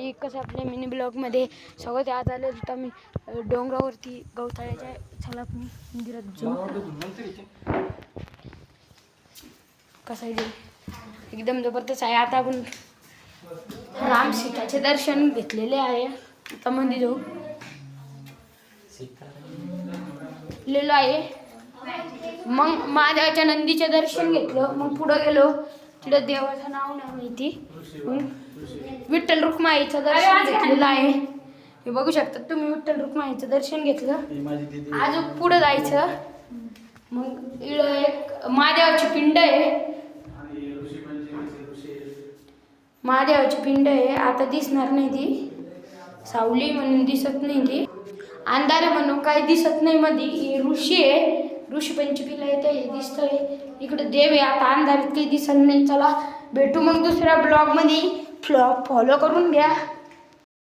मंडळी, कसं आपल्या मिनी ब्लॉगमध्ये सगळं आज आले होतं मी डोंगरावरती गवताळ्याच्या. चला आपण मंदिरात जाऊ. कसं आहे एकदम जबरदस्त आहे. आता आपण राम सीताचे दर्शन घेतलेले आहे. आता मंदिर जाऊ लेलो आहे. मग महादेवाच्या नंदीचे दर्शन घेतलं. मग पुढं गेलो. तिथं देवाचं नाव नाही माहिती. विठ्ठल रुक्माईचं दर्शन घेतलेलं आहे. हे बघू शकता तुम्ही. विठ्ठल रुक्माईचं दर्शन घेतलं. अजून पुढं जायचं. मग एक महादेवाची पिंड आहे. महादेवाची पिंड आहे. आता दिसणार नाही ती. सावली म्हणून दिसत नाही ती. अंधार म्हणून काही दिसत नाही. मध्ये ऋषी आहे. ऋषी पंचमीला येते हे दिसतंय. इकडे देव आहे. आता अंधारात काही दिसत नाही. चला भेटू मग दुसऱ्या ब्लॉग मध्ये. फॉलो करून घ्या.